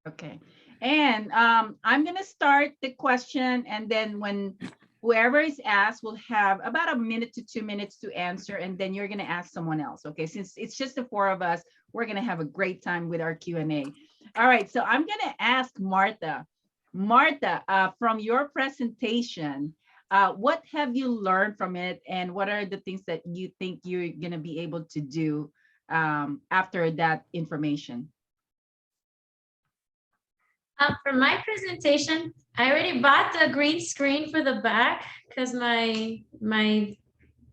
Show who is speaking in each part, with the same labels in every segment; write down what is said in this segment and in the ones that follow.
Speaker 1: Okay. And I'm going to start the question, and then when whoever is asked will have about a minute to 2 minutes to answer, and then you're going to ask someone else. Okay. Since it's just the four of us, we're going to have a great time with our Q&A. All right. So I'm going to ask Martha. Martha, from your presentation, what have you learned from it, and what are the things that you think you're going to be able to do after that information?
Speaker 2: For my presentation, I already bought the green screen for the back because my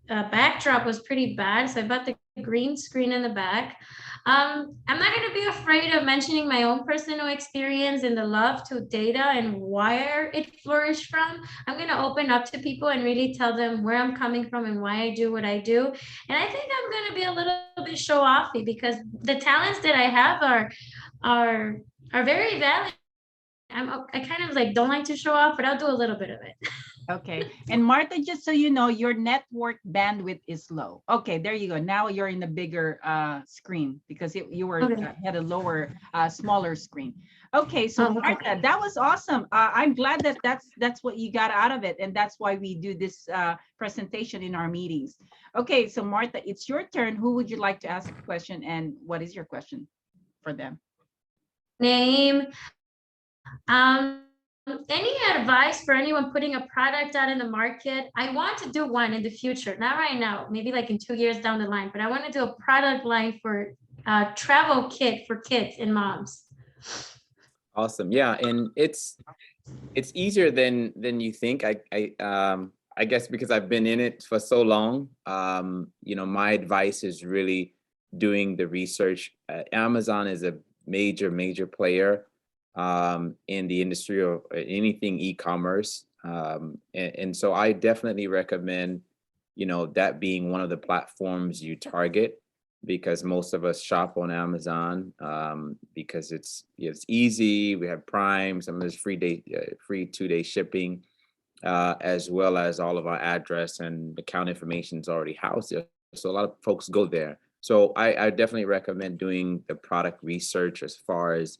Speaker 2: backdrop was pretty bad. So I bought the green screen in the back. I'm not going to be afraid of mentioning my own personal experience and the love to data and where it flourished from. I'm going to open up to people and really tell them where I'm coming from and why I do what I do. And I think I'm going to be a little bit show offy because the talents that I have are are very valid. I kind of like don't like to show off, but I'll do a little bit of it.
Speaker 1: Okay. And Martha, just so you know, your network bandwidth is low. Okay, there you go. Now you're in the bigger screen because you were
Speaker 2: Okay.
Speaker 1: had a lower, smaller screen. Okay, so
Speaker 2: Oh, okay.
Speaker 1: Martha, that was awesome. I'm glad that that's what you got out of it, and that's why we do this presentation in our meetings. Okay, so Martha, it's your turn. Who would you like to ask a question, and what is your question for them?
Speaker 2: Name. Any advice for anyone putting a product out in the market? I want to do one in the future, not right now, maybe like in 2 years down the line, but I want to do a product line for a travel kit for kids and moms.
Speaker 3: Awesome. Yeah, and it's easier than you think. I guess because I've been in it for so long, my advice is really doing the research. Amazon is a major player in the industry or anything e-commerce. And so I definitely recommend, that being one of the platforms you target, because most of us shop on Amazon because it's easy. We have Prime, some of this free 2-day shipping, as well as all of our address and account information is already housed there. So a lot of folks go there. So I definitely recommend doing the product research as far as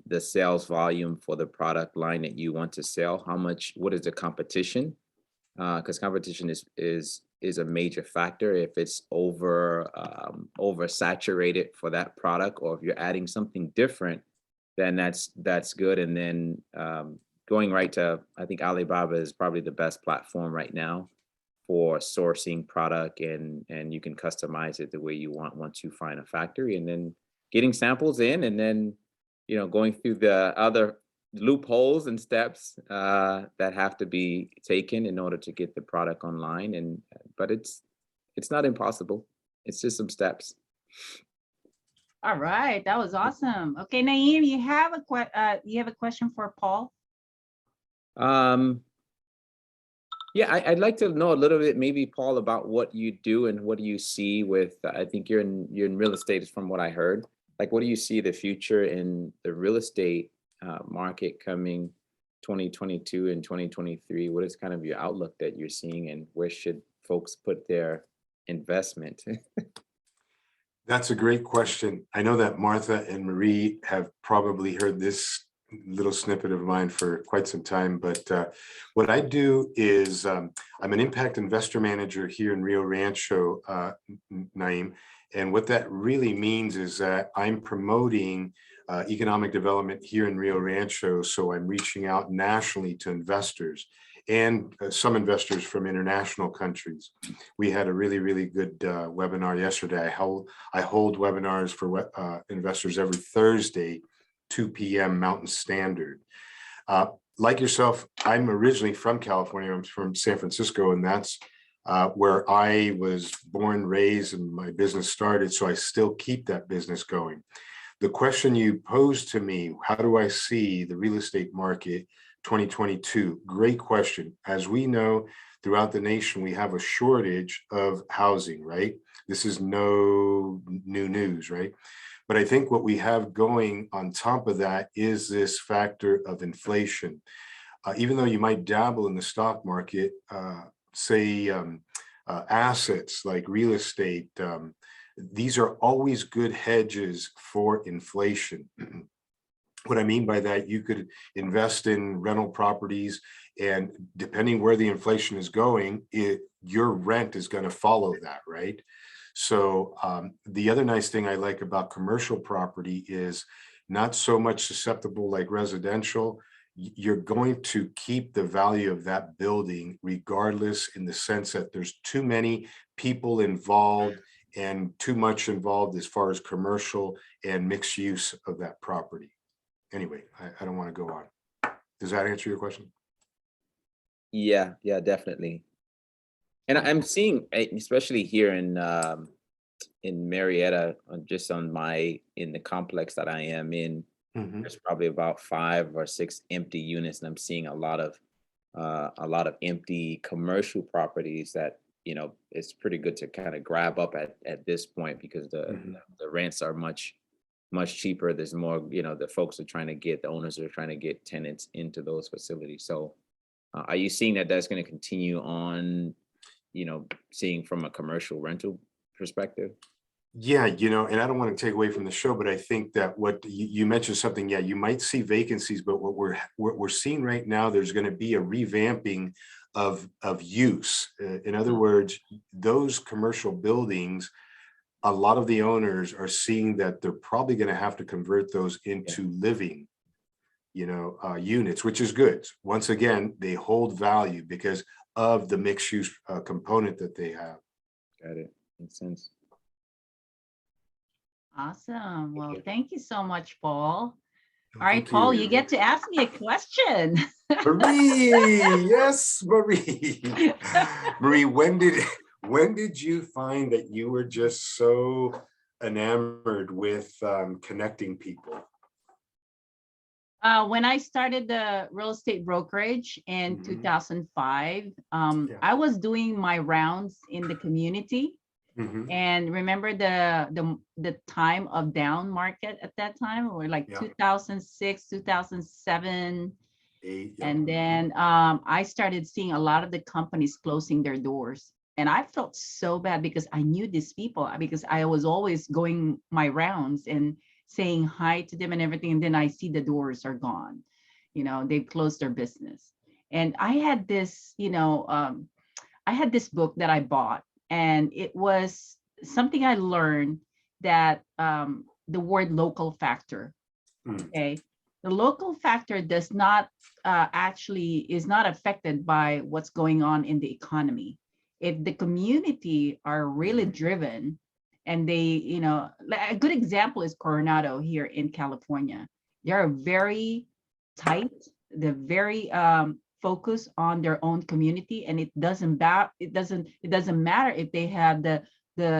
Speaker 3: the sales volume for the product line that you want to sell. What is the competition? Because competition is a major factor. If it's oversaturated for that product, or if you're adding something different, then that's good. And then going right to, I think Alibaba is probably the best platform right now for sourcing product, and you can customize it the way you want once you find a factory, and then getting samples in, and then going through the other loopholes and steps that have to be taken in order to get the product online. But it's not impossible. It's just some steps.
Speaker 1: All right, that was awesome. Okay, Naeem, you have a question for Paul?
Speaker 3: Yeah, I'd like to know a little bit, maybe Paul, about what you do and what do you see with. I think you're in real estate, from what I heard. Like, what do you see the future in the real estate market coming 2022 and 2023? What is kind of your outlook that you're seeing, and where should folks put their investment?
Speaker 4: That's a great question. I know that Martha and Marie have probably heard this little snippet of mine for quite some time, but what I do is I'm an impact investor manager here in Rio Rancho, Naeem. And what that really means is that I'm promoting economic development here in Rio Rancho. So I'm reaching out nationally to investors and some investors from international countries. We had a really good webinar yesterday. I hold webinars for investors every Thursday, 2 p.m. Mountain Standard. Like yourself, I'm originally from California. I'm from San Francisco, and that's where I was born, raised, and my business started. So I still keep that business going. The question you posed to me, how do I see the real estate market 2022? Great question. As we know, throughout the nation, we have a shortage of housing, right? This is no new news, right? But I think what we have going on top of that is this factor of inflation. Even though you might dabble in the stock market, say assets like real estate, these are always good hedges for inflation. What I mean by that, you could invest in rental properties, and depending where the inflation is going, your rent is going to follow that, right? So the other nice thing I like about commercial property is not so much susceptible like residential. You're going to keep the value of that building regardless, in the sense that there's too many people involved and too much involved as far as commercial and mixed use of that property. Anyway, I don't want to go on. Does that answer your question?
Speaker 3: Yeah, definitely. And I'm seeing, especially here in Marietta, just in the complex that I am in, there's probably about 5 or 6 empty units, and I'm seeing a lot of empty commercial properties that, you know, it's pretty good to kind of grab up at this point, because the rents are much cheaper. There's more, you know, the owners are trying to get tenants into those facilities. So are you seeing that that's going to continue on, you know, seeing from a commercial rental perspective?
Speaker 4: Yeah, you know, and I don't want to take away from the show, but I think that what you mentioned something, yeah, you might see vacancies, but what we're seeing right now, there's going to be a revamping of use. In other words, those commercial buildings, a lot of the owners are seeing that they're probably going to have to convert those into living, you know, units, which is good. Once again, they hold value because of the mixed use component that they have.
Speaker 3: Got it. Makes sense.
Speaker 1: Awesome. Well, thank you so much, Paul.
Speaker 4: No,
Speaker 1: All right,
Speaker 4: thank
Speaker 1: Paul, you get to ask me a question.
Speaker 4: Marie, yes, Marie. Marie, when did you find that you were just so enamored with connecting people?
Speaker 1: When I started the real estate brokerage in 2005,
Speaker 4: Yeah.
Speaker 1: I was doing my rounds in the community. And remember the time of down market at that time, or like 2006, 2007. And then I started seeing a lot of the companies closing their doors. And I felt so bad because I knew these people, because I was always going my rounds and saying hi to them and everything. And then I see the doors are gone. You know, they've closed their business. And I had this, you know, I had this book that I bought, and it was something I learned, that the word local factor. Okay. The local factor does not is not affected by what's going on in the economy. If the community are really driven, and they, you know, a good example is Coronado here in California. They're very tight. They're very focused on their own community, and it doesn't matter if they have the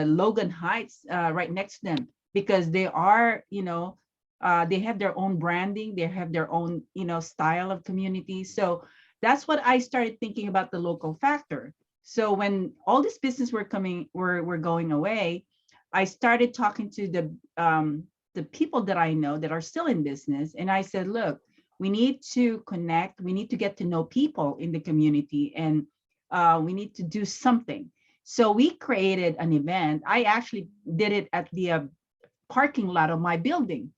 Speaker 1: Logan Heights right next to them, because they are, you know, they have their own branding, they have their own, you know, style of community. So that's what I started thinking about, the local factor. So when all this business were going away, I started talking to the people that I know that are still in business, and I said, look, we need to connect, we need to get to know people in the community, and we need to do something. So we created an event. I actually did it at the parking lot of my building.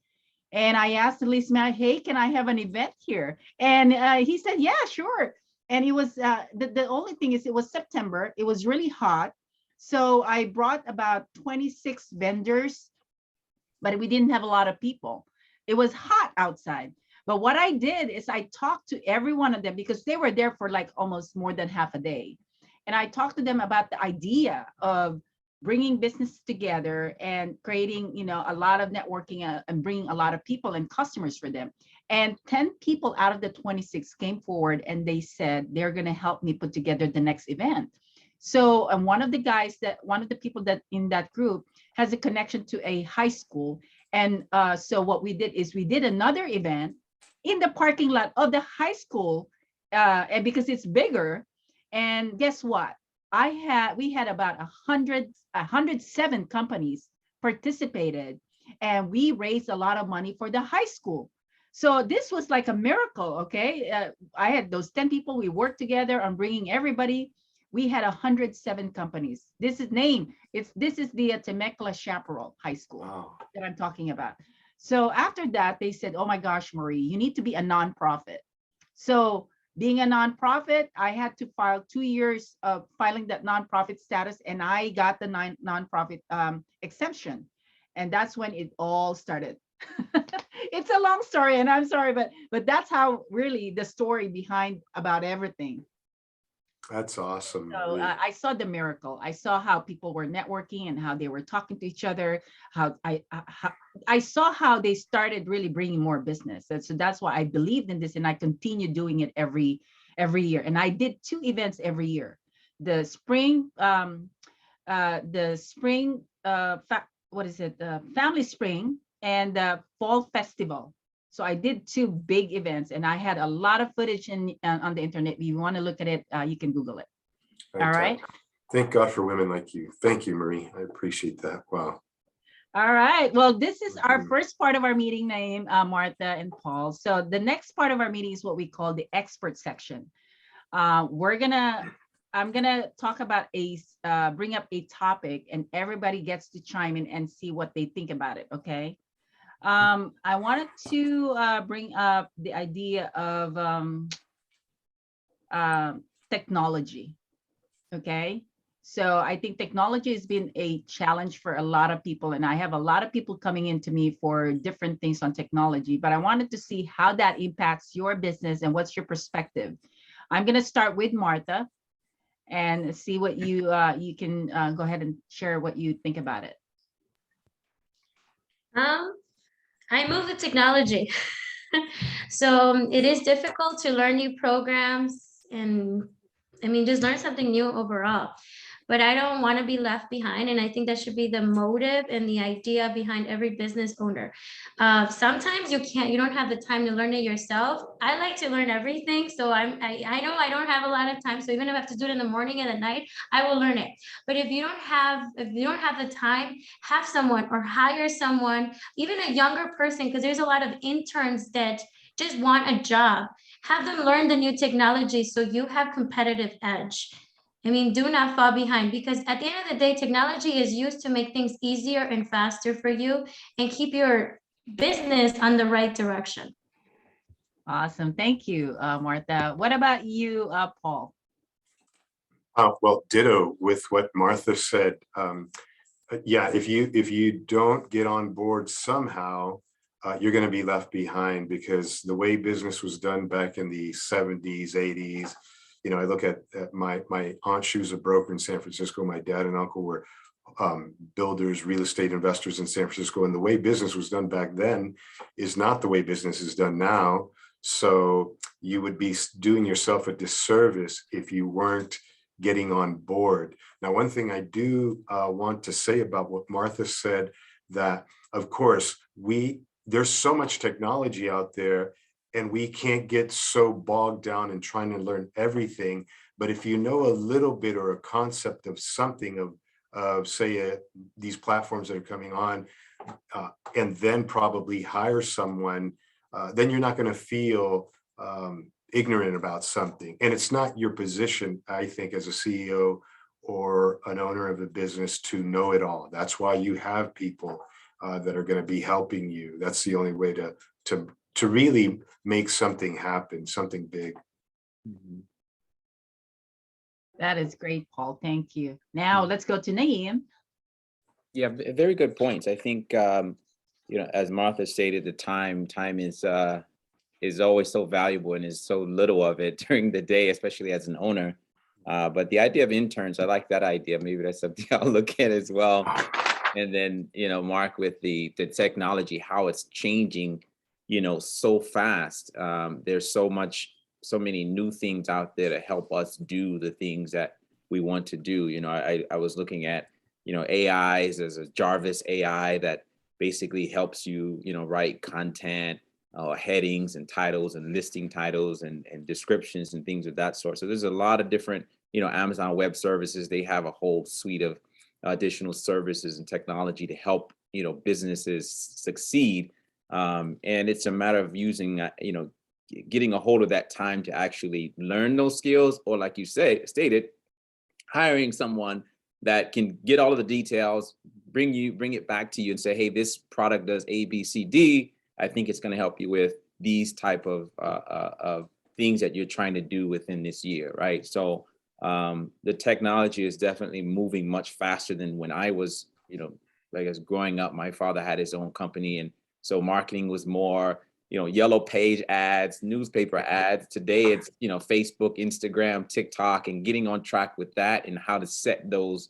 Speaker 1: And I asked the leaseman, hey, can I have an event here? And he said, yeah, sure. And it was, the only thing is, it was September, it was really hot. So I brought about 26 vendors, but we didn't have a lot of people. It was hot outside. But what I did is I talked to every one of them, because they were there for like almost more than half a day. And I talked to them about the idea of bringing business together and creating, you know, a lot of networking and bringing a lot of people and customers for them. And 10 people out of the 26 came forward, and they said they're going to help me put together the next event. So one of the people that in that group has a connection to a high school. And so what we did is we did another event in the parking lot of the high school, and because it's bigger. And guess what? We had about 107 companies participated, and we raised a lot of money for the high school. So this was like a miracle. Okay, I had those 10 people. We worked together on bringing everybody. We had 107 companies. This is the Temecula Chaparral High School that I'm talking about. So after that, they said, oh my gosh, Marie, you need to be a nonprofit. So being a nonprofit, I had to file 2 years of filing that nonprofit status, and I got the nonprofit exemption. And that's when it all started. It's a long story, and I'm sorry, but that's how really the story behind about everything.
Speaker 4: That's awesome.
Speaker 1: So
Speaker 4: Marie.
Speaker 1: I saw the miracle. I saw how people were networking and how they were talking to each other. How I saw how they started really bringing more business. And so that's why I believed in this, and I continue doing it every year. And I did 2 events every year: the spring, what is it? Family Spring and the Fall Festival. So I did 2 big events, and I had a lot of footage on the internet. If you want to look at it, you can Google it. All right.
Speaker 4: Thank God for women like you. Thank you, Marie. I appreciate that. Wow.
Speaker 1: All right. Well, this is our
Speaker 4: Mhm.
Speaker 1: first part of our meeting name, Martha and Paul. So the next part of our meeting is what we call the expert section. I'm gonna talk about bring up a topic, and everybody gets to chime in and see what they think about it. Okay. I wanted to bring up the idea of technology. Okay. So I think technology has been a challenge for a lot of people, and I have a lot of people coming into me for different things on technology, but I wanted to see how that impacts your business and what's your perspective. I'm going to start with Martha and see what you can go ahead and share what you think about it.
Speaker 2: I move with technology. So it is difficult to learn new programs and just learn something new overall. But I don't want to be left behind. And I think that should be the motive and the idea behind every business owner. Sometimes you don't have the time to learn it yourself. I like to learn everything. So I know I don't have a lot of time. So even if I have to do it in the morning and at night, I will learn it. But if you don't have the time, have someone or hire someone, even a younger person, because there's a lot of interns that just want a job. Have them learn the new technology so you have competitive edge. Do not fall behind, because at the end of the day, technology is used to make things easier and faster for you and keep your business on the right direction.
Speaker 1: Awesome. Thank you, Martha. What about you, Paul?
Speaker 4: Well, ditto with what Martha said. Yeah, if you don't get on board somehow, you're going to be left behind, because the way business was done back in the 70s, 80s, I look at my aunt, she was a broker in San Francisco. My dad and uncle were builders, real estate investors in San Francisco. And the way business was done back then is not the way business is done now. So you would be doing yourself a disservice if you weren't getting on board. Now, one thing I do want to say about what Martha said, that of course there's so much technology out there, and we can't get so bogged down in trying to learn everything. But if you know a little bit or a concept of something of say these platforms that are coming on, and then probably hire someone, then you're not going to feel ignorant about something. And it's not your position, I think, as a CEO or an owner of a business to know it all. That's why you have people that are going to be helping you. That's the only way to really make something happen, something big.
Speaker 3: Mhm.
Speaker 1: That is great, Paul. Thank you. Now let's go to Naeem.
Speaker 3: Yeah, very good points. I think as Martha stated, the time is always so valuable, and is so little of it during the day, especially as an owner. But the idea of interns, I like that idea. Maybe that's something I'll look at as well. And then, Mark, with the technology, how it's changing, so fast. There's so many new things out there to help us do the things that we want to do. I was looking at, AIs. There's a Jarvis AI that basically helps you, write content, headings and titles and listing titles and descriptions and things of that sort. So there's a lot of different, Amazon Web Services. They have a whole suite of additional services and technology to help, businesses succeed. And it's a matter of using, getting a hold of that time to actually learn those skills, or like you stated, hiring someone that can get all of the details, bring it back to you and say, hey, this product does A, B, C, D. I think it's going to help you with these type of things that you're trying to do within this year, right? So the technology is definitely moving much faster than when I was, I guess growing up. My father had his own company, and so marketing was more, yellow page ads, newspaper ads. Today it's, Facebook, Instagram, TikTok, and getting on track with that and how to set those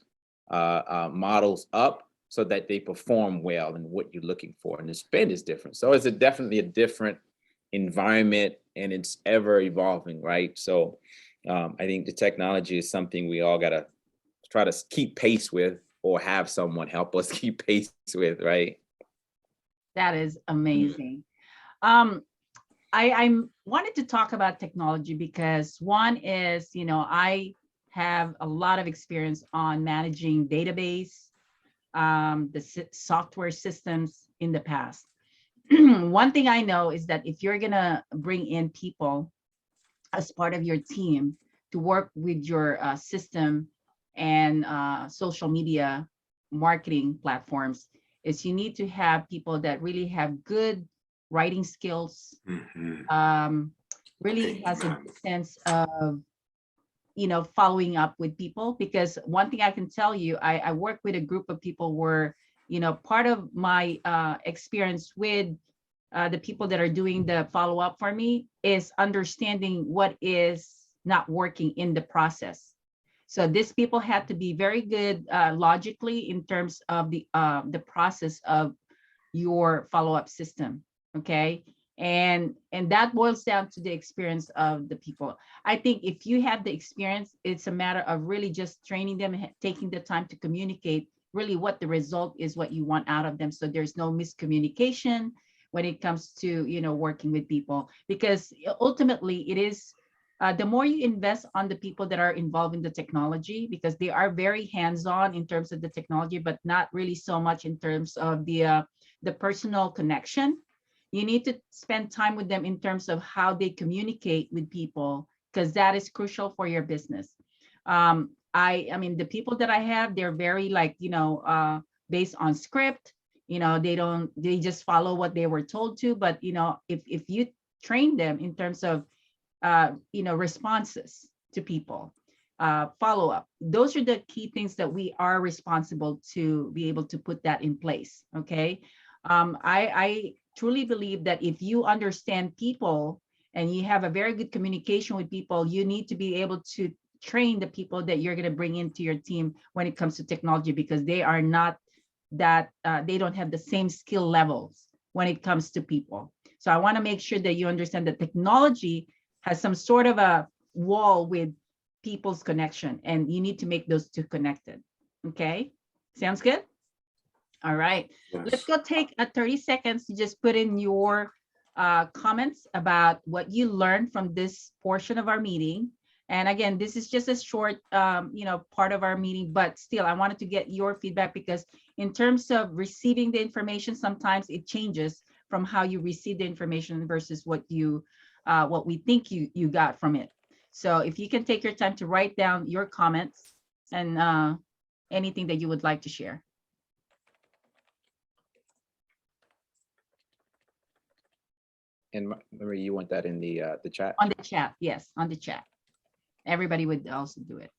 Speaker 3: models up so that they perform well and what you're looking for. And the spend is different. So it's definitely a different environment, and it's ever evolving, right? So I think the technology is something we all got to try to keep pace with, or have someone help us keep pace with, right?
Speaker 1: That is amazing. I wanted to talk about technology because one is, I have a lot of experience on managing database, the software systems in the past. One thing I know is that if you're gonna bring in people as part of your team to work with your system and social media marketing platforms, is you need to have people that really have good writing skills, really has a good sense of following up with people. Because one thing I can tell you, I work with a group of people where part of my experience with the people that are doing the follow-up for me is understanding what is not working in the process. So these people had to be very good logically in terms of the process of your follow-up system. Okay. And that boils down to the experience of the people. I think if you have the experience, it's a matter of really just training them, taking the time to communicate really what the result is, what you want out of them. So there's no miscommunication when it comes to, working with people, because ultimately it is the more you invest on the people that are involved in the technology, because they are very hands-on in terms of the technology, but not really so much in terms of the personal connection. You need to spend time with them in terms of how they communicate with people, because that is crucial for your business. I mean, the people that I have, they're very based on script. They just follow what they were told to. But if you train them in terms of responses to people, follow up, those are the key things that we are responsible to be able to put that in place. Okay. I truly believe that if you understand people and you have a very good communication with people, you need to be able to train the people that you're going to bring into your team when it comes to technology, because they are not that they don't have the same skill levels when it comes to people. So I want to make sure that you understand that technology has some sort of a wall with people's connection, and you need to make those two connected. Okay, sounds good. All right, let's go take 30 seconds to just put in your comments about what you learned from this portion of our meeting. And again, this is just a short, part of our meeting, but still, I wanted to get your feedback, because in terms of receiving the information, sometimes it changes from how you receive the information versus what we think you got from it. So if you can take your time to write down your comments and anything that you would like to share.
Speaker 3: And Marie, you want that in the chat?
Speaker 1: On the chat, yes, on the chat. Everybody would also do it.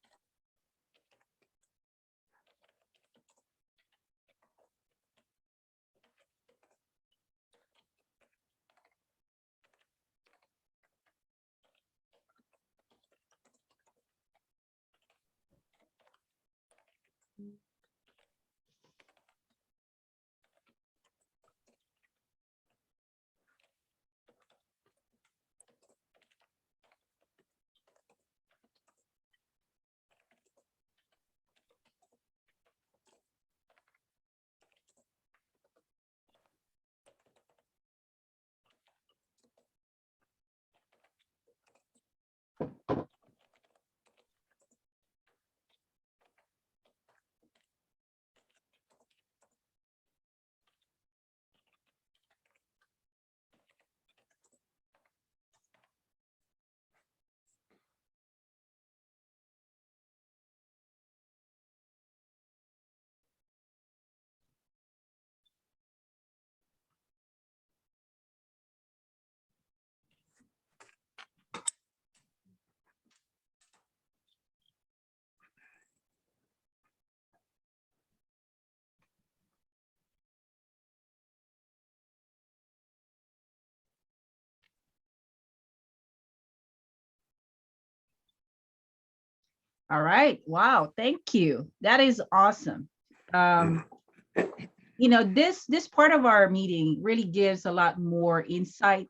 Speaker 1: All right. Wow. Thank you. That is awesome. You know, this part of our meeting really gives a lot more insight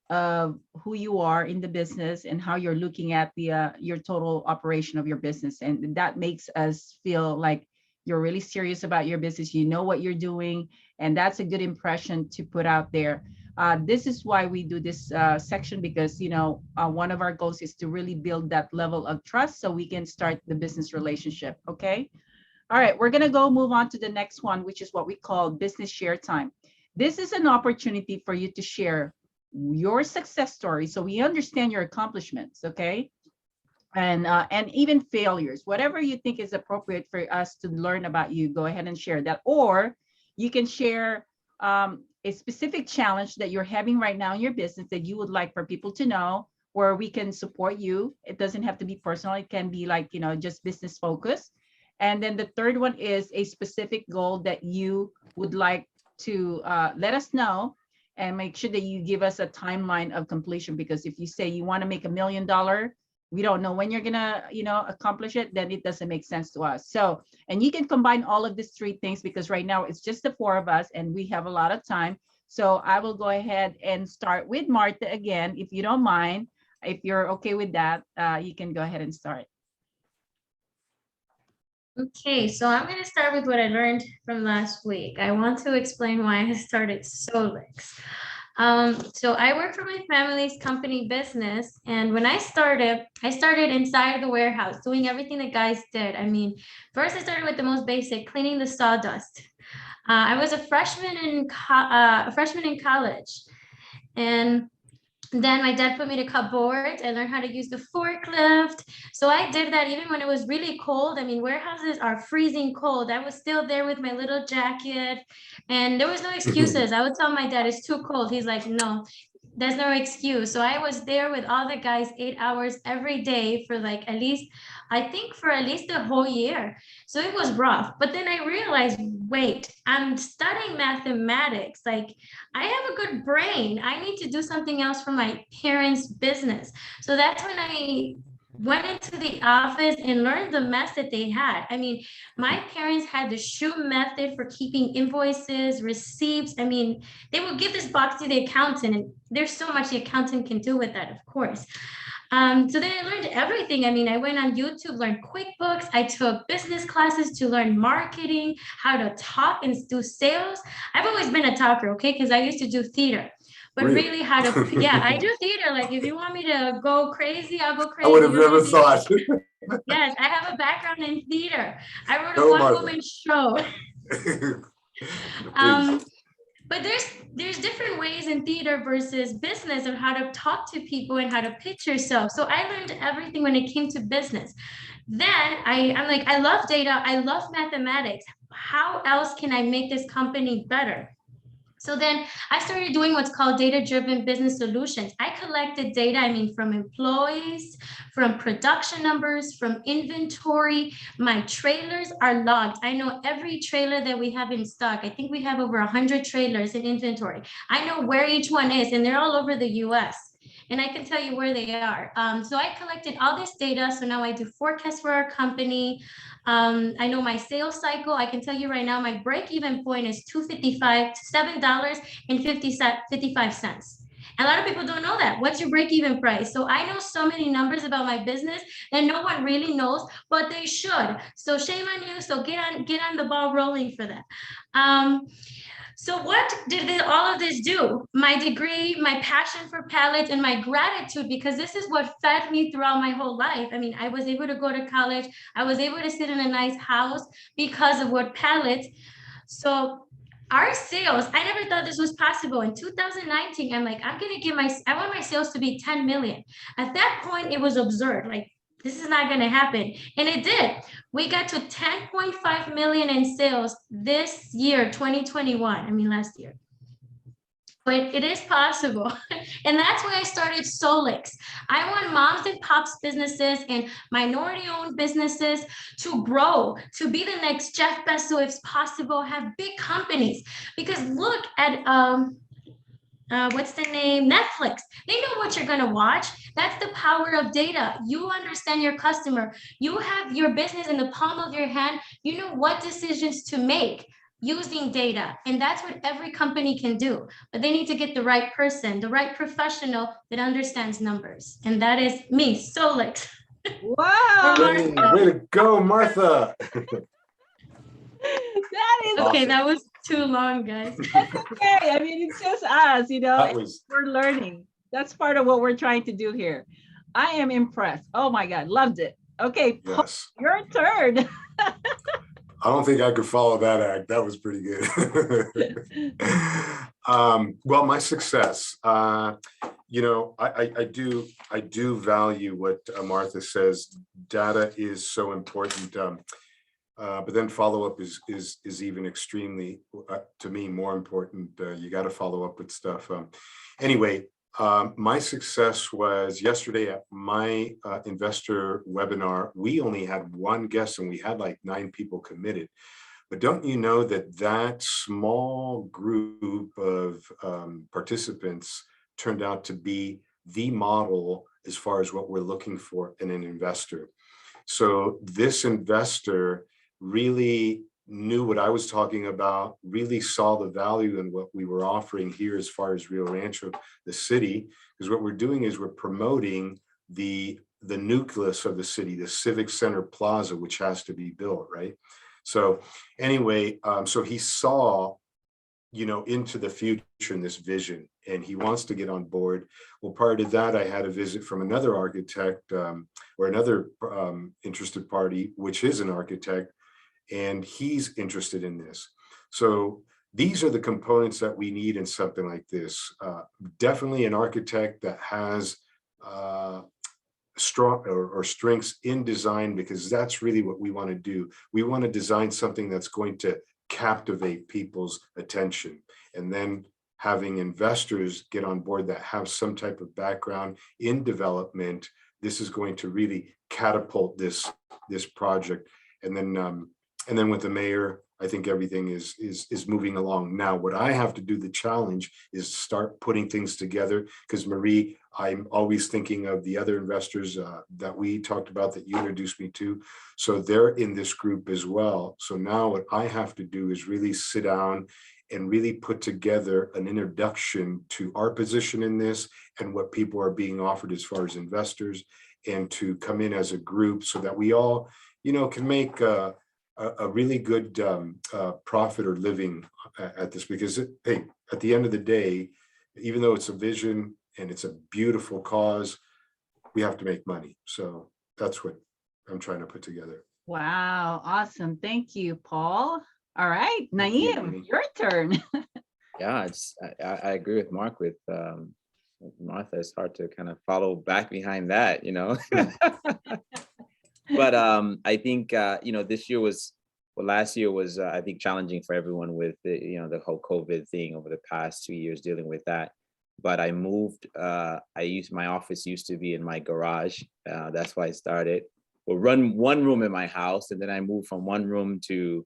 Speaker 1: of who you are in the business and how you're looking at the your total operation of your business, and that makes us feel like you're really serious about your business. You know what you're doing, and that's a good impression to put out there. This is why we do this section, because you know one of our goals is to really build that level of trust so we can start the business relationship. Okay. All right, we're gonna go move on to the next one, which is what we call business share time. This is an opportunity for you to share your success story so we understand your accomplishments, okay? And even failures, whatever you think is appropriate for us to learn about you, go ahead and share that. Or you can share a specific challenge that you're having right now in your business that you would like for people to know, where we can support you. It doesn't have to be personal. It can be like, you know, just business focused. And then the third one is a specific goal that you would like to let us know, and make sure that you give us a timeline of completion. Because if you say you want to make $1 million, we don't know when you're gonna, you know, accomplish it, then it doesn't make sense to us. So, and you can combine all of these three things, because right now it's just the four of us and we have a lot of time. So I will go ahead and start with Martha again, if you don't mind. If you're okay with that, you can go ahead and start.
Speaker 2: Okay, so I'm going to start with what I learned from last week. I want to explain why I started Solix. So I work for my family's company business, and when I started inside the warehouse doing everything the guys did. I mean, first I started with the most basic, cleaning the sawdust. I was a freshman in college, and then my dad put me to cut boards. I learned how to use the forklift. So I did that even when it was really cold. I mean, warehouses are freezing cold. I was still there with my little jacket, and there was no excuses. I would tell my dad it's too cold. He's like, no, there's no excuse. So I was there with all the guys 8 hours every day for like at least a whole year. So it was rough. But then I realized, wait, I'm studying mathematics. Like, I have a good brain. I need to do something else for my parents' business. So that's when I went into the office and learned the mess that they had. I mean, my parents had the shoe method for keeping invoices, receipts. I mean, they would give this box to the accountant, and there's so much the accountant can do with that, of course. So then I learned everything. I mean, I went on YouTube, learned QuickBooks. I took business classes to learn marketing, how to talk and do sales. I've always been a talker, okay? Because I used to do theater. But really how to, yeah, I do theater. Like, if you want me to go crazy, I'll go crazy.
Speaker 4: I would have never thought.
Speaker 2: Yes, I have a background in theater. I wrote a one-woman show. But there's different ways in theater versus business of how to talk to people and how to pitch yourself. So I learned everything when it came to business. Then I'm like, I love data. I love mathematics. How else can I make this company better? So then I started doing what's called data-driven business solutions. I collected data, I mean, from employees, from production numbers, from inventory. My trailers are logged. I know every trailer that we have in stock. I think we have over 100 trailers in inventory. I know where each one is, and they're all over the US. And I can tell you where they are. So I collected all this data. So now I do forecasts for our company. I know my sales cycle. I can tell you right now, my break-even point is $2.55 to $7.55. A lot of people don't know that. What's your break-even price? So I know so many numbers about my business that no one really knows, but they should. So shame on you. So get on the ball rolling for that. So what did all of this do? My degree, my passion for pallets, and my gratitude, because this is what fed me throughout my whole life. I mean, I was able to go to college. I was able to sit in a nice house because of what pallets. So our sales, I never thought this was possible. In 2019, I'm like, I want my sales to be 10 million. At that point, it was absurd. Like, this is not going to happen. And it did. We got to 10.5 million in sales this year, 2021. I mean, last year. But it is possible. And that's why I started Solix. I want moms and pops businesses and minority-owned businesses to grow, to be the next Jeff Bezos if possible, have big companies. Because look at what's the name? Netflix. They know what you're going to watch. That's the power of data. You understand your customer. You have your business in the palm of your hand. You know what decisions to make using data. And that's what every company can do. But they need to get the right person, the right professional that understands numbers. And that is me, Solix.
Speaker 1: Wow.
Speaker 4: Hey, way to go, Martha.
Speaker 1: That is
Speaker 2: Okay,
Speaker 4: Awesome.
Speaker 2: that was too long, guys.
Speaker 1: okay. I mean, it's just us, you know,
Speaker 4: That was,
Speaker 1: we're learning. That's part of what we're trying to do here. I am impressed. Oh my God, loved it. Okay, Paul,
Speaker 4: yes.
Speaker 1: your turn.
Speaker 4: I don't think I could follow that act. That was pretty good. Well, my success, you know, I do value what Martha says. Data is so important. But then follow up is even extremely, to me, more important. You got to follow up with stuff. Anyway, my success was yesterday at my investor webinar. We only had one guest and we had like 9 people committed. But don't you know that that small group of participants turned out to be the model as far as what we're looking for in an investor. So this investor really knew what I was talking about, really saw the value in what we were offering here as far as Rio Rancho, the city, because what we're doing is we're promoting the nucleus of the city, the Civic Center Plaza, which has to be built, right? So anyway, so he saw, you know, into the future in this vision, and he wants to get on board. Well, prior to that, I had a visit from another architect or another interested party, which is an architect, and he's interested in this. So these are the components that we need in something like this. Definitely an architect that has strong or strengths in design, because that's really what we want to do. We want to design something that's going to captivate people's attention, and then having investors get on board that have some type of background in development. This is going to really catapult this project. And then with the mayor, I think everything is moving along. Now, what I have to do, the challenge, is start putting things together, because Marie, I'm always thinking of the other investors that we talked about that you introduced me to. So they're in this group as well. So now what I have to do is really sit down and really put together an introduction to our position in this and what people are being offered as far as investors, and to come in as a group so that we all, you know, can make a really good profit or living at this. Because hey, at the end of the day, even though it's a vision and it's a beautiful cause, we have to make money. So that's what I'm trying to put together.
Speaker 1: Wow, awesome. Thank you, Paul. All right,
Speaker 4: Thank you,
Speaker 1: Naeem,
Speaker 4: Winnie.
Speaker 1: your turn.
Speaker 3: Yeah, I agree with Mark with Martha. It's hard to kind of follow back behind that, you know. But I think you know, this year was, well, last year was I think challenging for everyone with the, you know, the whole COVID thing over the past 2 years, dealing with that. But I moved. My office used to be in my garage. That's why I started. We'll run one room in my house, and then I moved from one room to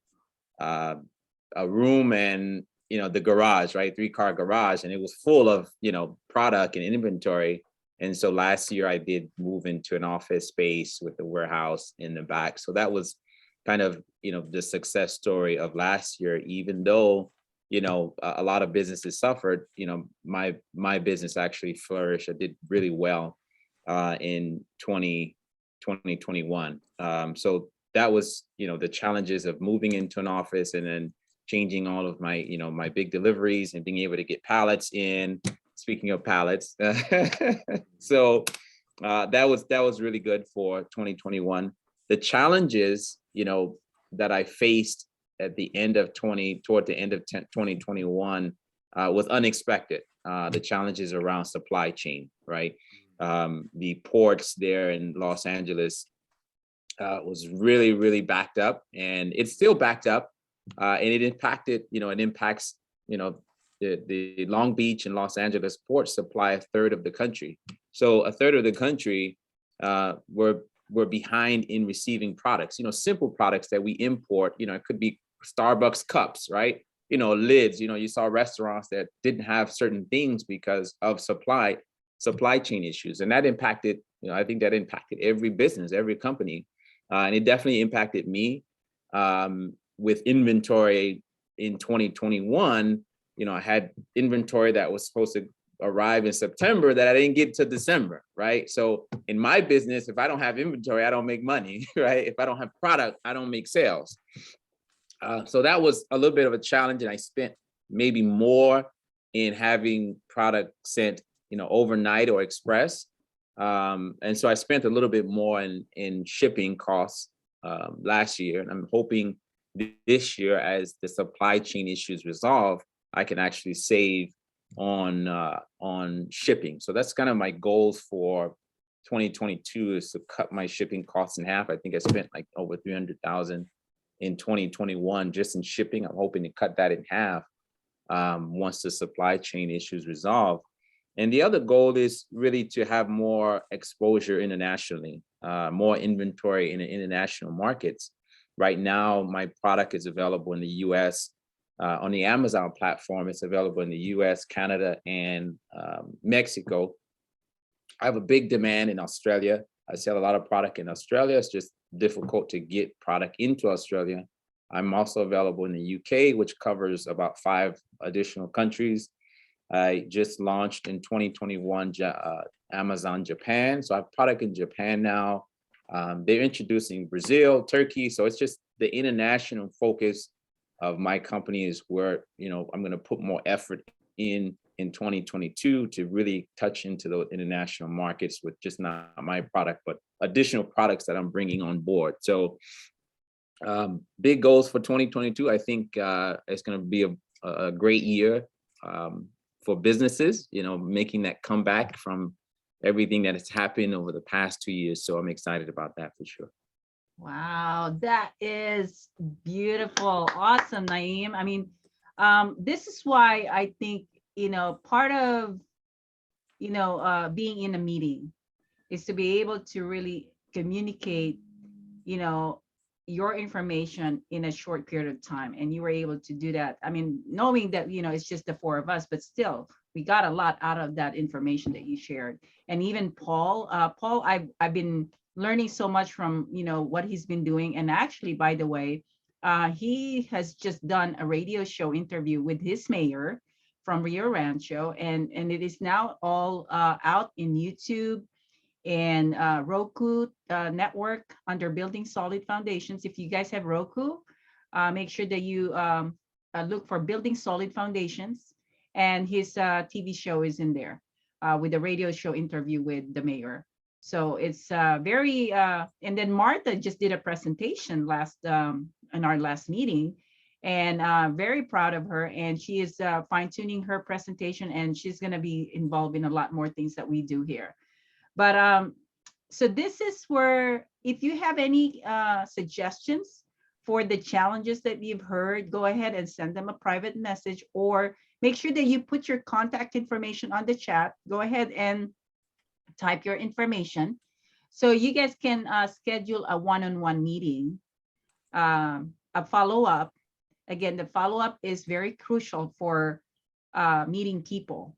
Speaker 3: a room and, you know, the garage, right? 3-car garage, and it was full of, you know, product and inventory. And so last year I did move into an office space with a warehouse in the back. So that was kind of, you know, the success story of last year. Even though, you know, a lot of businesses suffered, you know, my business actually flourished. I did really well in 2021. So that was, you know, the challenges of moving into an office and then changing all of my, you know, my big deliveries and being able to get pallets in. Speaking of pallets, so that was really good for 2021. The challenges, you know, that I faced at the end of 2021 was unexpected. The challenges around supply chain, right? The ports there in Los Angeles was really, really backed up, and it's still backed up, and it impacted, you know, it impacts, you know, the Long Beach and Los Angeles ports supply 1/3 of the country. So 1/3 of the country we're behind in receiving products, you know, simple products that we import. You know, it could be Starbucks cups, right? lids. You saw restaurants that didn't have certain things because of supply chain issues, and that impacted, I think that impacted every business, every company, and it definitely impacted me with inventory in 2021. I had inventory that was supposed to arrive in September that I didn't get to December, right? So in my business, if I don't have inventory, I don't make money, right? If I don't have product, I don't make sales. So that was a little bit of a challenge, and I spent maybe more in having product sent, overnight or express. And so I spent a little bit more in shipping costs last year, and I'm hoping this year, as the supply chain issues resolve, I can actually save on shipping. So that's kind of my goals for 2022, is to cut my shipping costs in half. I think I spent like over 300,000 in 2021 just in shipping. I'm hoping to cut that in half once the supply chain issues resolve. And the other goal is really to have more exposure internationally, more inventory in the international markets. Right now, my product is available in the US. On the Amazon platform, it's available in the US, Canada, and Mexico. I have a big demand in Australia. I sell a lot of product in Australia. It's just difficult to get product into Australia. I'm also available in the UK, which covers about 5 additional countries. I just launched in 2021 Amazon Japan. So I have product in Japan now. They're introducing Brazil, Turkey. So it's just the international focus of my company is where, I'm going to put more effort in 2022 to really touch into the international markets with just not my product, but additional products that I'm bringing on board. So big goals for 2022. I think it's going to be a great year for businesses, making that comeback from everything that has happened over the past 2 years. So I'm excited about that for sure.
Speaker 1: Wow, that is beautiful. Awesome, Naeem. I mean, this is why I think, part of, being in a meeting is to be able to really communicate, your information in a short period of time. And you were able to do that. I mean, knowing that, it's just the 4 of us, but still, we got a lot out of that information that you shared. And even Paul, I've been learning so much from, what he's been doing. And actually, by the way, he has just done a radio show interview with his mayor from Rio Rancho, and it is now all out in YouTube and Roku network under Building Solid Foundations. If you guys have Roku, make sure that you look for Building Solid Foundations, and his TV show is in there with the radio show interview with the mayor. So it's very, and then Martha just did a presentation in our last meeting, and very proud of her. And she is fine tuning her presentation, and she's going to be involved in a lot more things that we do here. But so this is where, if you have any suggestions for the challenges that you've heard, go ahead and send them a private message, or make sure that you put your contact information on the chat. Go ahead and type your information so you guys can schedule a one-on-one meeting, a follow-up. Again, the follow-up is very crucial for meeting people.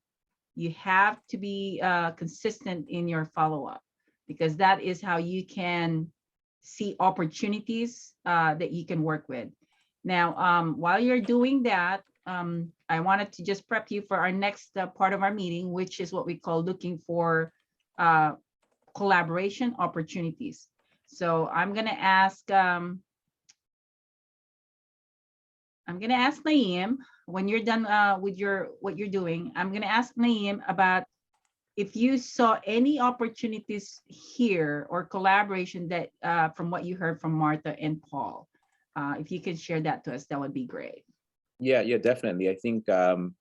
Speaker 1: You have to be consistent in your follow-up, because that is how you can see opportunities that you can work with. Now, while you're doing that, I wanted to just prep you for our next part of our meeting, which is what we call looking for collaboration opportunities. So I'm gonna ask Naeem, when you're done with what you're doing, I'm gonna ask Naeem about if you saw any opportunities here or collaboration that from what you heard from Martha and Paul. If you could share that to us, that would be great.
Speaker 3: Yeah, definitely. I think some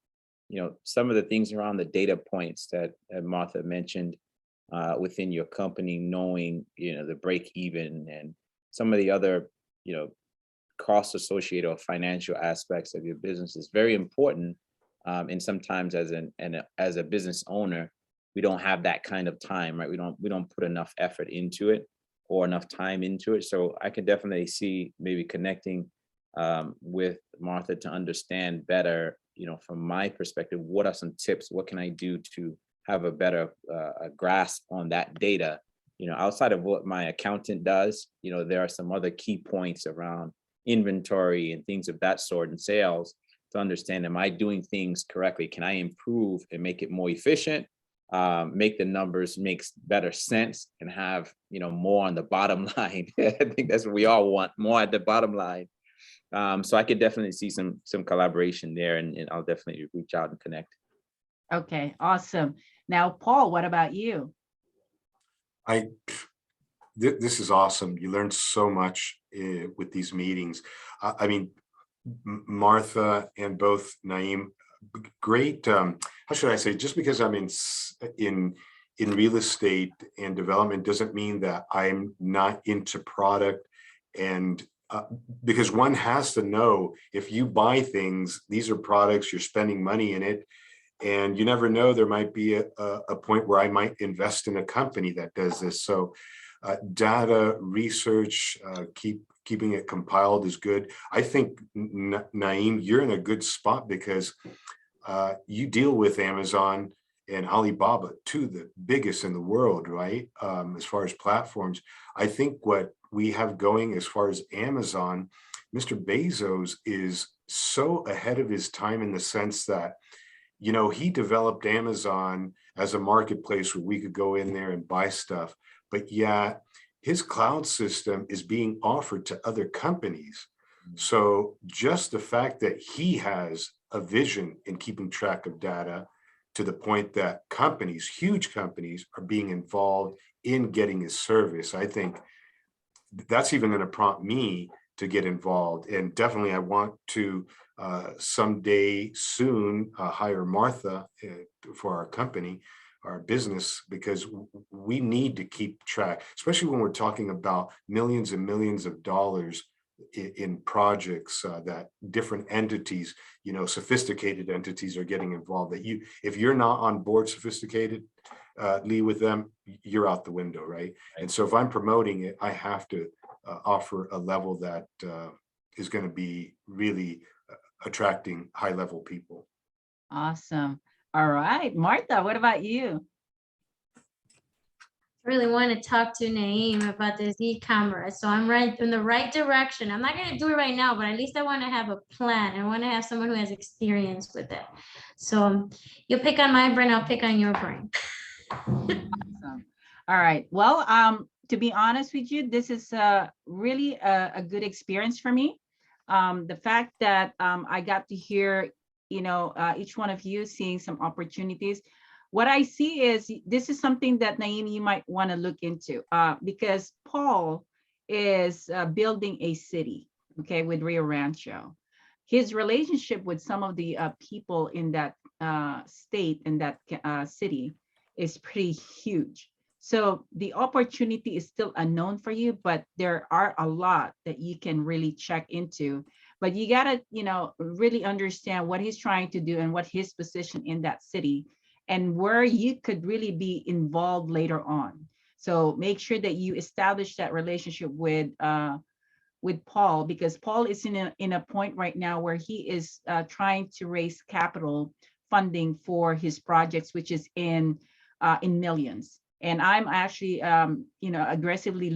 Speaker 3: of the things around the data points that Martha mentioned within your company, knowing the break even and some of the other costs associated or financial aspects of your business is very important. And sometimes as a business owner, we don't have that kind of time, right? We don't put enough effort into it or enough time into it. So I can definitely see maybe connecting with Martha to understand better, from my perspective, what are some tips? What can I do to have a better grasp on that data? Outside of what my accountant does, there are some other key points around inventory and things of that sort and sales to understand, am I doing things correctly? Can I improve and make it more efficient? Make the numbers makes better sense and have, more on the bottom line. I think that's what we all want, more at the bottom line. So I could definitely see some collaboration there, and I'll definitely reach out and connect.
Speaker 1: Okay, awesome. Now, Paul, what about you?
Speaker 4: This is awesome. You learn so much with these meetings. I mean, Martha and both Naeem, great. How should I say? Just because I'm in real estate and development doesn't mean that I'm not into product. And because one has to know, if you buy things, these are products, you're spending money in it. And you never know, there might be a point where I might invest in a company that does this. So data research, keeping it compiled is good. I think, Naeem, you're in a good spot because you deal with Amazon and Alibaba, two of the biggest in the world, right? As far as platforms. I think what we have going as far as Amazon, Mr. Bezos is so ahead of his time in the sense that, he developed Amazon as a marketplace where we could go in there and buy stuff, but yet his cloud system is being offered to other companies. So just the fact that he has a vision in keeping track of data to the point that companies, huge companies, are being involved in getting his service, I think that's even going to prompt me to get involved. And definitely I want to someday soon hire Martha for our company, our business, because we need to keep track, especially when we're talking about millions and millions of dollars in projects that different entities, sophisticated entities are getting involved. That if you're not on board sophisticated, Lee, with them, you're out the window, right? And so if I'm promoting it, I have to offer a level that is going to be really attracting high-level people.
Speaker 1: Awesome. All right, Martha, what about you?
Speaker 2: Really want to talk to Naeem about this e-commerce. So I'm right in the right direction. I'm not going to do it right now, but at least I want to have a plan. I want to have someone who has experience with it. So you'll pick on my brain, I'll pick on your brain.
Speaker 1: Awesome. All right. Well, to be honest with you, this is really a good experience for me. The fact that I got to hear, each one of you seeing some opportunities. What I see is this is something that, Naeem, you might want to look into because Paul is building a city, okay, with Rio Rancho. His relationship with some of the people in that state, in that city, is pretty huge. So the opportunity is still unknown for you, but there are a lot that you can really check into. But you gotta, really understand what he's trying to do and what his position in that city, and where you could really be involved later on. So make sure that you establish that relationship with Paul, because Paul is in a point right now where he is trying to raise capital funding for his projects, which is in millions. And I'm actually, aggressively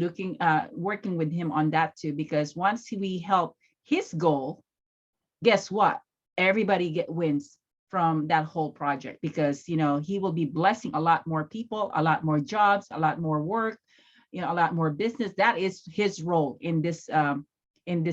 Speaker 1: working with him on that too, because once we help his goal, guess what? Everybody wins from that whole project, because, he will be blessing a lot more people, a lot more jobs, a lot more work, a lot more business. That is his role in this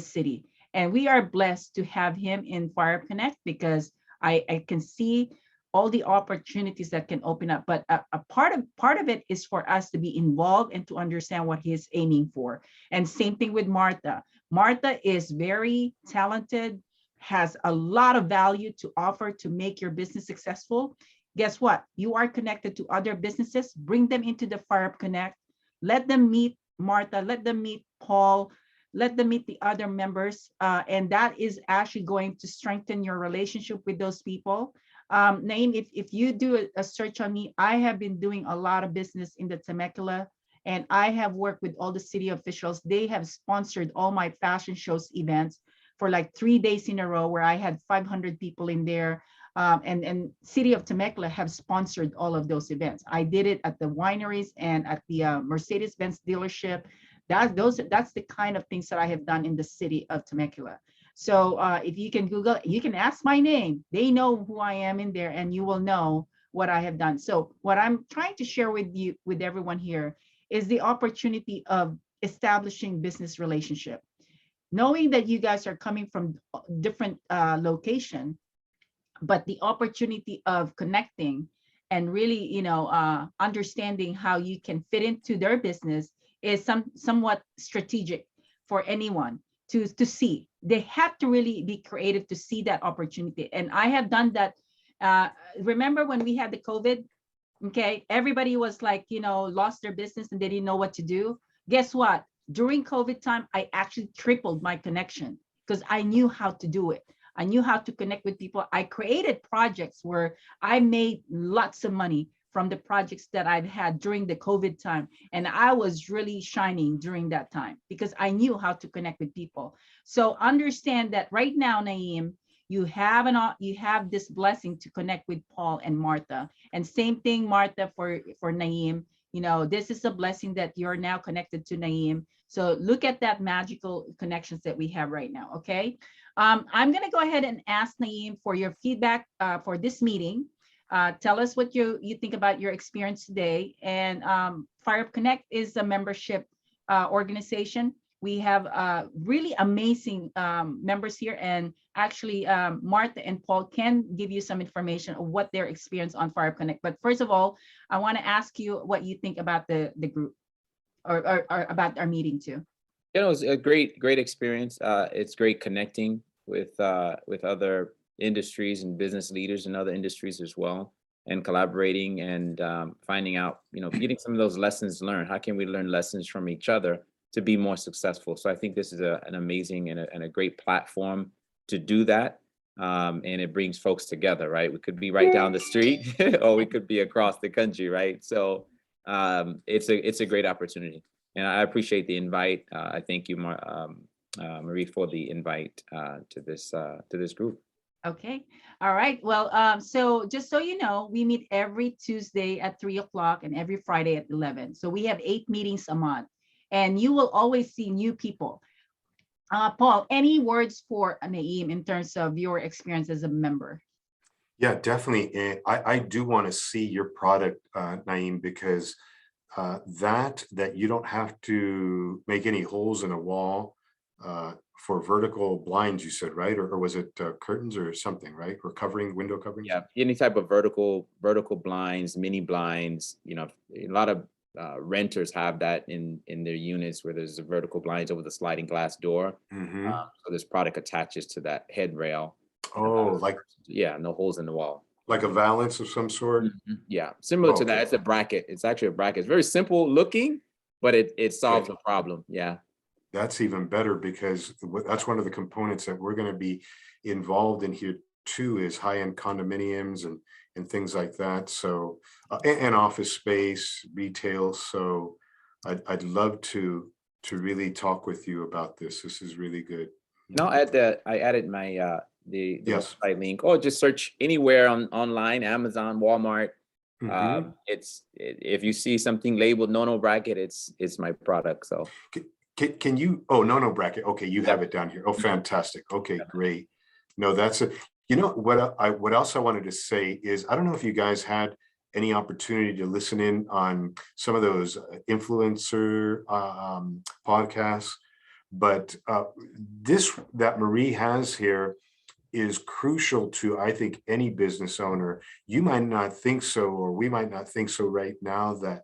Speaker 1: city. And we are blessed to have him in Fire Connect, because I can see all the opportunities that can open up. But a part of it is for us to be involved and to understand what he's aiming for. And same thing with Martha. Martha is very talented, has a lot of value to offer to make your business successful. Guess what? You are connected to other businesses. Bring them into the Fire Connect. Let them meet Martha. Let them meet Paul. Let them meet the other members. And that is actually going to strengthen your relationship with those people. Naeem, if you do a search on me, I have been doing a lot of business in the Temecula, and I have worked with all the city officials. They have sponsored all my fashion shows events. for like 3 days in a row where I had 500 people in there. And City of Temecula have sponsored all of those events. I did it at the wineries and at the Mercedes-Benz dealership. That's the kind of things that I have done in the City of Temecula. So if you can Google, you can ask my name. They know who I am in there, and you will know what I have done. So what I'm trying to share with you, with everyone here, is the opportunity of establishing business relationship. Knowing that you guys are coming from different location, but the opportunity of connecting and really, understanding how you can fit into their business is somewhat strategic for anyone to see. They have to really be creative to see that opportunity. And I have done that. Remember when we had the COVID? Okay, everybody was like, lost their business and they didn't know what to do. Guess what? During COVID time, I actually tripled my connection because I knew how to do it. I knew how to connect with people. I created projects where I made lots of money from the projects that I've had during the COVID time. And I was really shining during that time because I knew how to connect with people. So understand that right now, Naeem, you have this blessing to connect with Paul and Martha. And same thing, Martha, for Naeem. This is a blessing that you're now connected to Naeem. So look at that magical connections that we have right now, okay? I'm gonna go ahead and ask Naeem for your feedback for this meeting. Tell us what you think about your experience today. And Fire Up Connect is a membership organization. We have really amazing members here, and actually Martha and Paul can give you some information of what their experience on Fire Up Connect. But first of all, I want to ask you what you think about the group or about our meeting too.
Speaker 3: It was a great experience. It's great connecting with other industries and business leaders in other industries as well, and collaborating and finding out, getting some of those lessons learned. How can we learn lessons from each other to be more successful? So I think this is an amazing and a great platform to do that. And it brings folks together, right? We could be right down the street or we could be across the country, right? So it's a great opportunity. And I appreciate the invite. I thank you, Marie, for the invite to this group.
Speaker 1: Okay. All right. Well, so just so you know, we meet every Tuesday at 3 o'clock and every Friday at 11. So we have 8 meetings a month, and you will always see new people. Paul, any words for Naeem in terms of your experience as a member?
Speaker 4: Yeah, definitely. I do want to see your product, Naeem, because that you don't have to make any holes in a wall for vertical blinds, you said, right? Or was it curtains or something, right? Or window coverings?
Speaker 3: Yeah, any type of vertical blinds, mini blinds. A lot of renters have that in their units where there's a vertical blinds over the sliding glass door.
Speaker 4: Mm-hmm.
Speaker 3: So this product attaches to that head rail.
Speaker 4: Oh,
Speaker 3: no holes in the wall.
Speaker 4: Like a valance of some sort?
Speaker 3: Mm-hmm. Yeah, similar to that. It's a bracket. It's actually a bracket. It's very simple looking, but it solves the problem. Yeah.
Speaker 4: That's even better, because that's one of the components that we're going to be involved in here too, is high-end condominiums and things like that. So and office space, retail. So I'd love to really talk with you about this. This is really good.
Speaker 3: I added my the
Speaker 4: Yes.
Speaker 3: website link, or just search anywhere online, Amazon, Walmart.
Speaker 4: Mm-hmm.
Speaker 3: If you see something labeled no bracket, it's my product. So
Speaker 4: can you, no bracket. Okay, you have it down here. Oh, fantastic. Okay, great. No, that's it. What else I wanted to say is, I don't know if you guys had any opportunity to listen in on some of those influencer podcasts, but this that Marie has here is crucial to, I think, any business owner. You might not think so, or we might not think so right now, that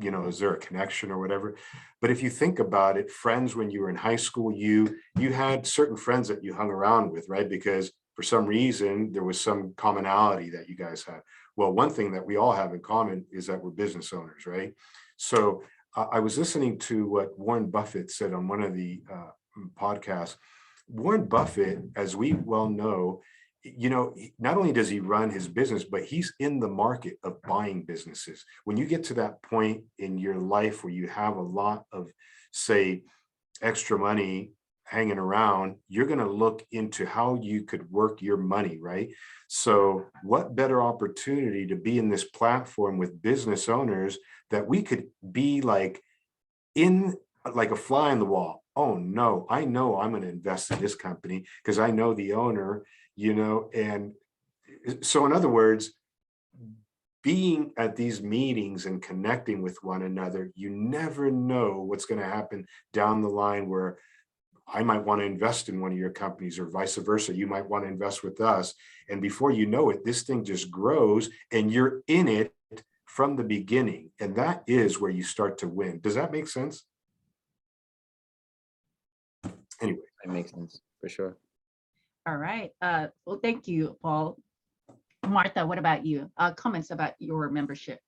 Speaker 4: is there a connection or whatever? But if you think about it, friends, when you were in high school, you had certain friends that you hung around with, right? Because for some reason, there was some commonality that you guys had. Well, one thing that we all have in common is that we're business owners, right? So I was listening to what Warren Buffett said on one of the podcasts. Warren Buffett, as we well know, not only does he run his business, but he's in the market of buying businesses. When you get to that point in your life where you have a lot of, say, extra money, hanging around, you're going to look into how you could work your money, right? So what better opportunity to be in this platform with business owners that we could be like a fly on the wall. Oh no, I know I'm going to invest in this company because I know the owner, and so in other words, being at these meetings and connecting with one another, you never know what's going to happen down the line where I might want to invest in one of your companies or vice versa. You might want to invest with us. And before you know it, this thing just grows and you're in it from the beginning. And that is where you start to win. Does that make sense? Anyway.
Speaker 3: That makes sense for sure.
Speaker 1: All right. Well, thank you, Paul. Martha, what about you? Comments about your membership?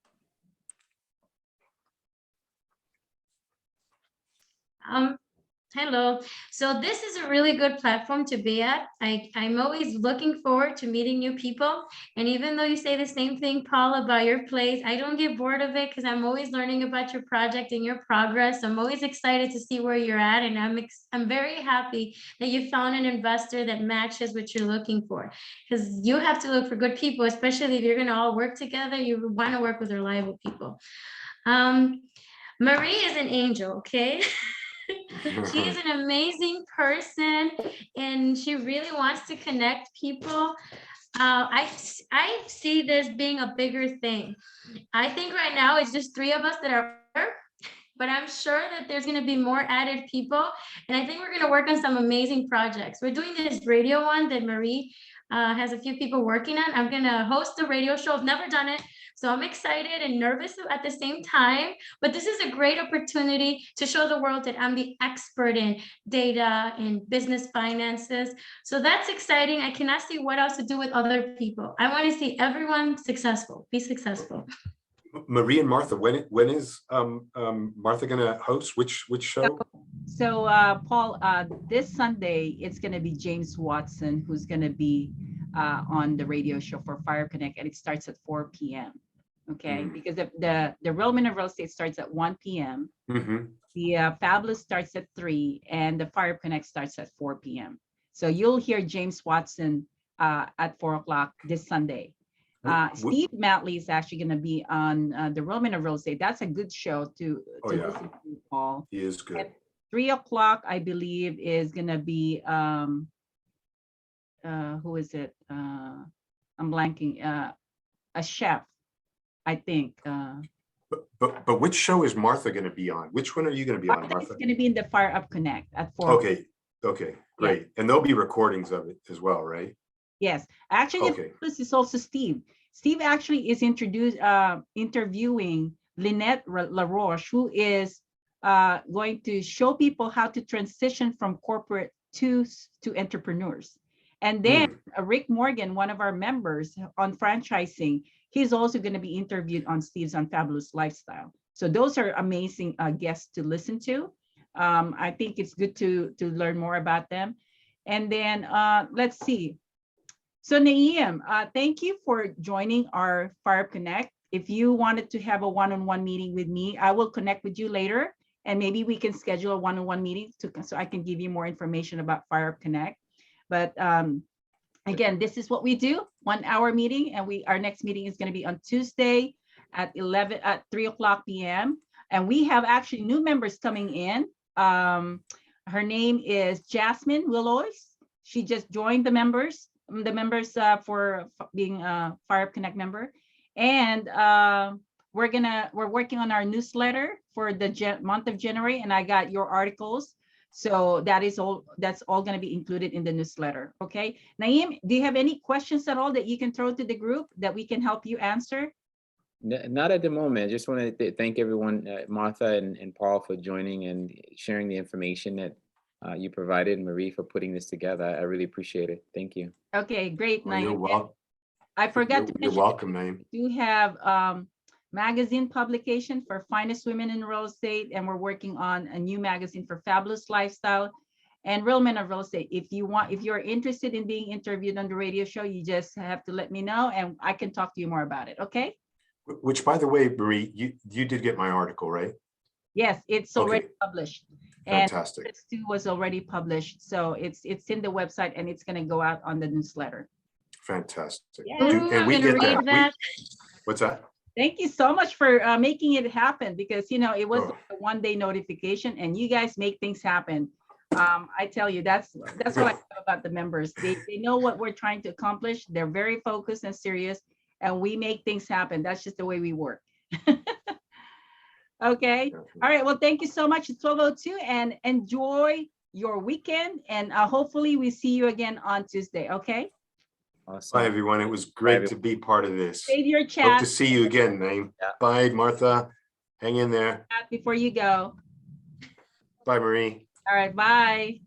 Speaker 2: Hello. So this is a really good platform to be at. I'm always looking forward to meeting new people. And even though you say the same thing, Paul, about your place, I don't get bored of it because I'm always learning about your project and your progress. I'm always excited to see where you're at. And I'm very happy that you found an investor that matches what you're looking for. Because you have to look for good people, especially if you're going to all work together. You want to work with reliable people. Marie is an angel, okay? She is an amazing person and she really wants to connect people. I see this being a bigger thing. I think right now it's just 3 of us that are, but I'm sure that there's going to be more added people. And I think we're going to work on some amazing projects. We're doing this radio one that Marie has a few people working on. I'm going to host a radio show. I've never done it. So I'm excited and nervous at the same time, but this is a great opportunity to show the world that I'm the expert in data and business finances. So that's exciting. I cannot see what else to do with other people. I want to see everyone successful, be successful.
Speaker 4: Marie and Martha, when is Martha going to host which show?
Speaker 1: So Paul, this Sunday, it's going to be James Watson who's going to be on the radio show for Fire Connect, and it starts at 4 p.m. Okay, because the Real Men of Real Estate starts at 1 p.m. The Fabulous starts at 3, and the Fire Connect starts at 4 p.m. So you'll hear James Watson at 4 o'clock this Sunday. Steve Matley is actually going to be on the Real Men of Real Estate. That's a good show to listen to, Paul.
Speaker 4: He is good.
Speaker 1: At 3 o'clock, I believe, is going to be who is it? I'm blanking. A chef, I think.
Speaker 4: But which show is Martha going to be on? Which one are you going to be on, Martha?
Speaker 1: It's going to be in the Fire Up Connect at 4.
Speaker 4: Okay, great. And there'll be recordings of it as well, right?
Speaker 1: Yes, actually, this is also Steve. Steve actually is interviewing Lynette LaRoche, who is going to show people how to transition from corporate to entrepreneurs. And then Rick Morgan, one of our members on franchising, he's also going to be interviewed on Steve's Unfabulous Lifestyle. So those are amazing guests to listen to. I think it's good to learn more about them. And then let's see. So Naeem, thank you for joining our Fire Connect. If you wanted to have a one-on-one meeting with me, I will connect with you later, and maybe we can schedule a one-on-one meeting so I can give you more information about Fire Connect. But again, this is what we do, 1 hour meeting, and our next meeting is going to be on Tuesday at 3 o'clock p.m. And we have actually new members coming in. Her name is Jasmine Willoys. She just joined the members for being a Fire Connect member. And we're working on our newsletter for the month of January, and I got your articles. So that's all going to be included in the newsletter. Okay, Naeem, do you have any questions at all that you can throw to the group that we can help you answer?
Speaker 3: Not at the moment. I just want to thank everyone, Martha and Paul, for joining and sharing the information that you provided, Marie for putting this together. I really appreciate it. Thank you.
Speaker 1: Okay, great, Naeem.
Speaker 4: You're welcome.
Speaker 1: I forgot to mention,
Speaker 4: you're welcome, Naeem.
Speaker 1: We do have magazine publication for Finest Women in Real Estate, and we're working on a new magazine for Fabulous Lifestyle and Real Men of Real Estate. If you're interested in being interviewed on the radio show, you just have to let me know and I can talk to you more about it. Okay.
Speaker 4: Which, by the way, Marie, you did get my article, right?
Speaker 1: Yes, it's already
Speaker 4: Okay.
Speaker 1: published. And
Speaker 4: Fantastic.
Speaker 1: this too was already published. So it's in the website and it's gonna go out on the newsletter.
Speaker 4: Fantastic.
Speaker 1: Yeah.
Speaker 4: Do-
Speaker 2: Ooh,
Speaker 4: And
Speaker 2: I'm
Speaker 4: we
Speaker 2: gonna
Speaker 4: get that.
Speaker 2: read that.
Speaker 4: What's that?
Speaker 1: Thank you so much for making it happen because, you know, it was
Speaker 4: Oh.
Speaker 1: like a one-day notification and you guys make things happen. I tell you, that's what I love about the members. They know what we're trying to accomplish. They're very focused and serious, and we make things happen. That's just the way we work. Okay. All right. Well, thank you so much. It's 12:02 and enjoy your weekend. And hopefully we see you again on Tuesday. Okay.
Speaker 3: Awesome.
Speaker 4: Bye, everyone. It was great to be part of this.
Speaker 1: Save your
Speaker 4: Hope
Speaker 1: chat
Speaker 4: to see you again, Naeem.
Speaker 3: Yeah.
Speaker 4: Bye, Martha. Hang in there.
Speaker 1: before you go.
Speaker 4: Bye, Marie.
Speaker 1: All right. Bye.